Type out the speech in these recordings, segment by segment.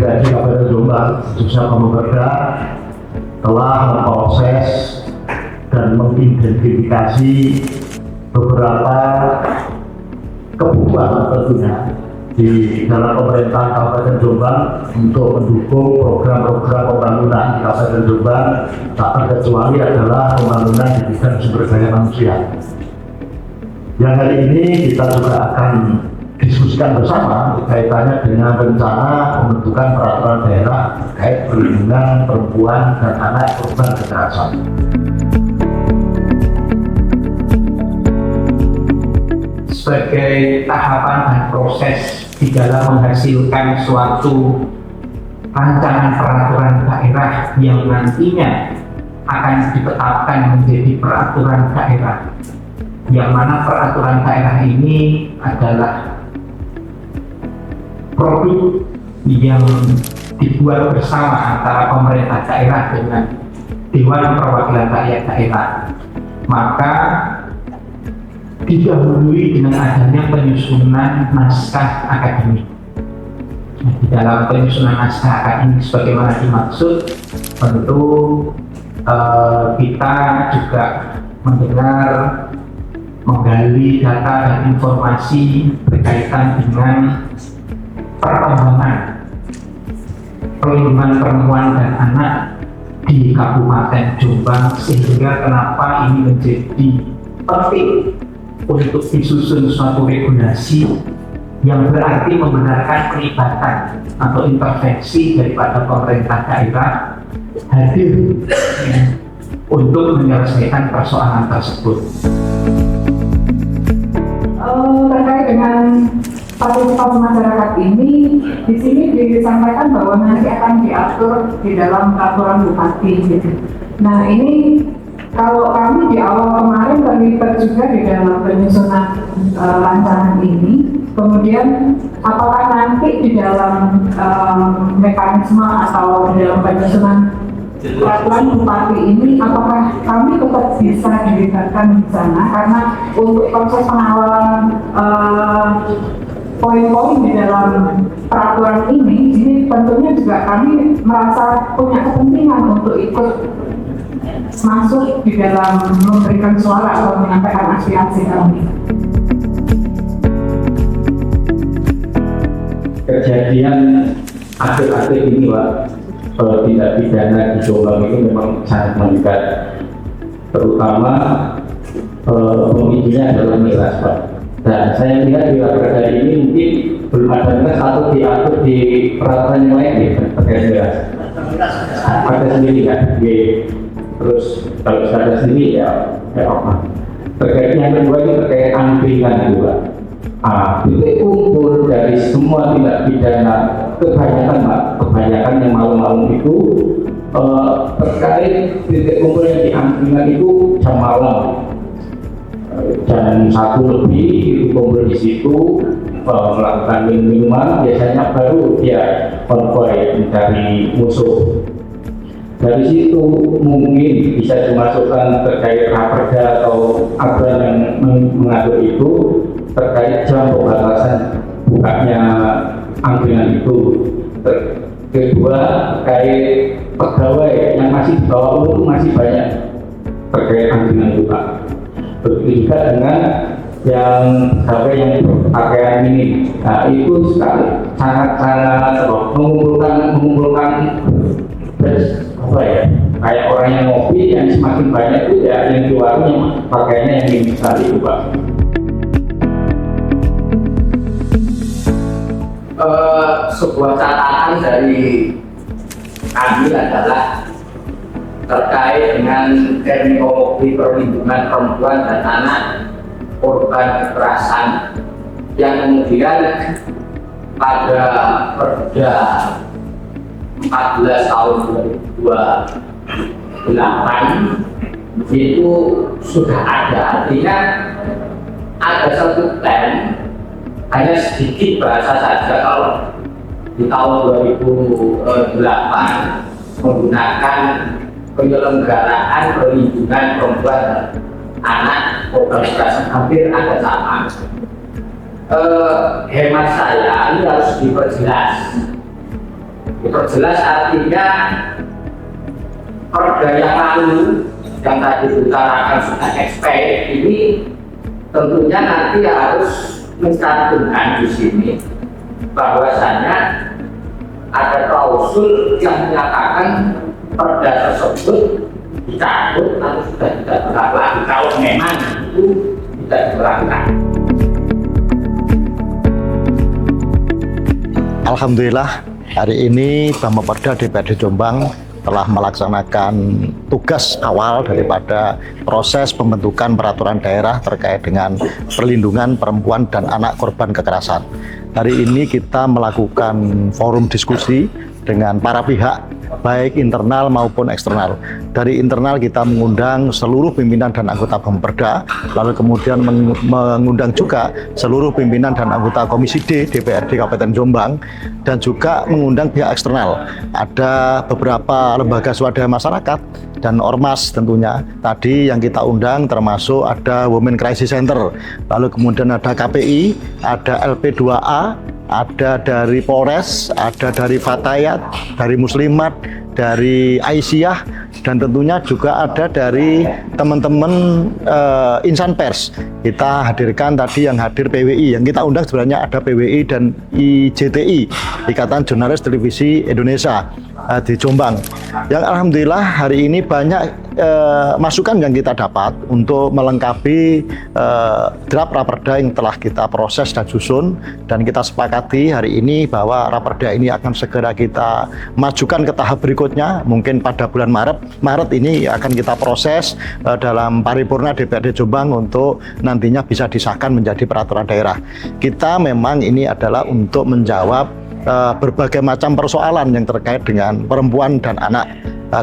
Imigrasi Kabupaten Jombang, khususnya Pemerda, telah memproses dan mengidentifikasi beberapa kebutuhan tentunya di dalam pemerintahan Kabupaten Jombang untuk mendukung program-program pembangunan di Kabupaten Jombang, tak terkecuali adalah pembangunan di bidang sumber daya manusia. Yang hari ini kita juga akan diskusikan bersama kaitannya dengan rencana pembentukan peraturan daerah terkait perlindungan perempuan dan anak korban kekerasan. Sebagai tahapan dan proses di dalam menghasilkan suatu rancangan peraturan daerah yang nantinya akan ditetapkan menjadi peraturan daerah, yang mana peraturan daerah ini adalah produk yang dibuat bersama antara pemerintah daerah dengan Dewan Perwakilan Rakyat Daerah, maka didahului dengan adanya penyusunan naskah akademik. Nah, di dalam penyusunan naskah akademik sebagaimana dimaksud, tentu kita juga mendengar, menggali data dan informasi berkaitan dengan perkembangan perlindungan perempuan dan anak di Kabupaten Jombang, sehingga kenapa ini menjadi penting untuk disusun suatu regulasi yang berarti membenarkan pelibatan atau intervensi daripada pemerintah daerah hadir untuk menyelesaikan persoalan tersebut. Terkait dengan partisipasi masyarakat ini, di sini disampaikan bahwa nanti akan diatur di dalam peraturan bupati. Gitu. Nah ini kalau kami di awal kemarin terlibat juga di dalam penyusunan rancangan ini, kemudian apakah nanti di dalam mekanisme atau di dalam penyusunan peraturan bupati ini, apakah kami tetap bisa dilibatkan di sana, karena untuk proses pengawalan poin-poin di dalam peraturan ini tentunya juga kami merasa punya kepentingan untuk ikut masuk di dalam memberikan suara atau menyampaikan aspirasi kami. Kejadian akhir-akhir ini, Pak, tindak pidana di Jombang itu memang sangat meningkat, terutama pemicunya adalah miras, Pak. Dan saya lihat di perkara ini mungkin belum ada miras atau diatur di peraturan yang lain ya, terkait miras. Ada sendiri kan? Terus kalau ada sendiri ya apa? Terkait yang kedua ini terkait angkringan juga. Titik kumpul dari semua tindak pidana kebanyakan yang malam-malam itu terkait titik kumpul yang di angkringan itu jam malam. Jam 1 lebih itu kumpul di situ melakukan minuman, biasanya baru dia konvoy mencari musuh. Dari situ mungkin bisa dimasukkan terkait raperda atau aturan yang mengatur itu terkait jam pembatasan bukanya angkringan itu. Kedua, terkait pegawai yang masih di bawah umur masih banyak terkait angkringan itu, Pak. Begitu juga dengan yang pegawai yang berpakaian ini, nah itu sangat mengumpulkan apa ya, kayak orang yang ngopi yang semakin banyak itu ya yang di warung yang pakaiannya yang ini sekali itu, Pak. Sebuah catatan dari kami adalah terkait dengan terminologi perlindungan perempuan dan anak korban kekerasan yang kemudian pada Perda 14 tahun 2028 itu sudah ada, artinya ada satu plan, hanya sedikit bahasa saja kalau di tahun 2008 menggunakan penyelenggaraan perlindungan perempuan dan anak korban kekerasan hampir ada sama. Hemat saya ini harus diperjelas. Jelas artinya perda yang lalu yang tadi diutarakan sudah expired ini tentunya nanti harus mencantumkan di sini bahwasanya ada klausul yang menyatakan perda tersebut dicabut atau sudah tidak berlaku lagi kalau memang itu tidak diberlakukan. Alhamdulillah hari ini Bapeda DPRD Jombang telah melaksanakan tugas awal daripada proses pembentukan peraturan daerah terkait dengan perlindungan perempuan dan anak korban kekerasan. Hari ini kita melakukan forum diskusi dengan para pihak, baik internal maupun eksternal. Dari internal kita mengundang seluruh pimpinan dan anggota Bapeda, lalu kemudian mengundang juga seluruh pimpinan dan anggota Komisi D DPRD Kabupaten Jombang, dan juga mengundang pihak eksternal. Ada beberapa lembaga swadaya masyarakat dan ormas tentunya. Tadi yang kita undang termasuk ada Women Crisis Center, lalu kemudian ada KPI, ada LP2A, ada dari Polres, ada dari Fatayat, dari Muslimat, dari Aisyah, dan tentunya juga ada dari teman-teman insan pers. Kita hadirkan tadi yang hadir PWI, yang kita undang sebenarnya ada PWI dan IJTI, Ikatan Jurnalis Televisi Indonesia di Jombang. Yang alhamdulillah hari ini banyak masukan yang kita dapat untuk melengkapi draft raperda yang telah kita proses dan susun, dan kita sepakati hari ini bahwa raperda ini akan segera kita majukan ke tahap berikutnya. Mungkin pada bulan Maret ini akan kita proses dalam paripurna DPRD Jombang untuk nantinya bisa disahkan menjadi peraturan daerah. Kita memang ini adalah untuk menjawab berbagai macam persoalan yang terkait dengan perempuan dan anak,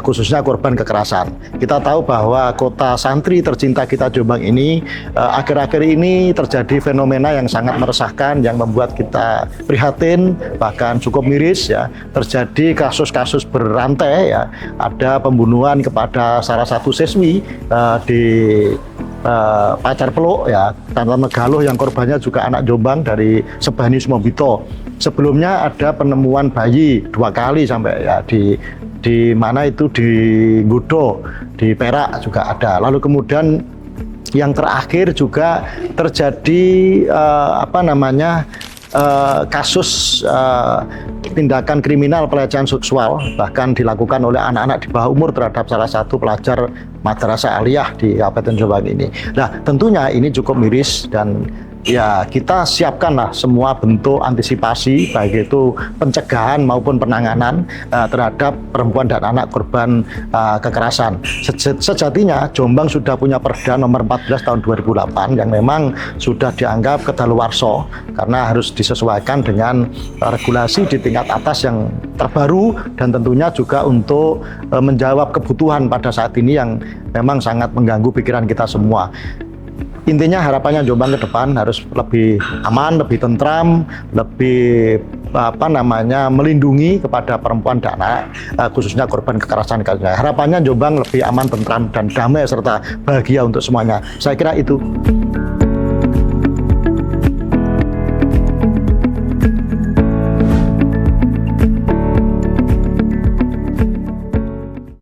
khususnya korban kekerasan. Kita tahu bahwa kota santri tercinta kita Jombang ini akhir-akhir ini terjadi fenomena yang sangat meresahkan, yang membuat kita prihatin, bahkan cukup miris ya. Terjadi kasus-kasus berantai ya, ada pembunuhan kepada salah satu siswi di Pacar Peluk ya, Tanah Megaloh, yang korbannya juga anak Jombang dari Sebani Sumobito. Sebelumnya ada penemuan bayi 2 kali sampai ya di mana itu di Gudo, di Perak juga ada. Lalu kemudian yang terakhir juga terjadi kasus tindakan kriminal pelecehan seksual, bahkan dilakukan oleh anak-anak di bawah umur terhadap salah satu pelajar Madrasah Aliyah di Kabupaten Jombang ini. Nah, tentunya ini cukup miris, dan ya kita siapkanlah semua bentuk antisipasi, baik itu pencegahan maupun penanganan terhadap perempuan dan anak korban kekerasan. Sejatinya Jombang sudah punya Perda nomor 14 tahun 2008 yang memang sudah dianggap kedaluwarsa karena harus disesuaikan dengan regulasi di tingkat atas yang terbaru, dan tentunya juga untuk menjawab kebutuhan pada saat ini yang memang sangat mengganggu pikiran kita semua. Intinya harapannya Jombang ke depan harus lebih aman, lebih tentram, lebih melindungi kepada perempuan dan anak, khususnya korban kekerasan. Harapannya Jombang lebih aman, tentram, dan damai serta bahagia untuk semuanya. Saya kira itu.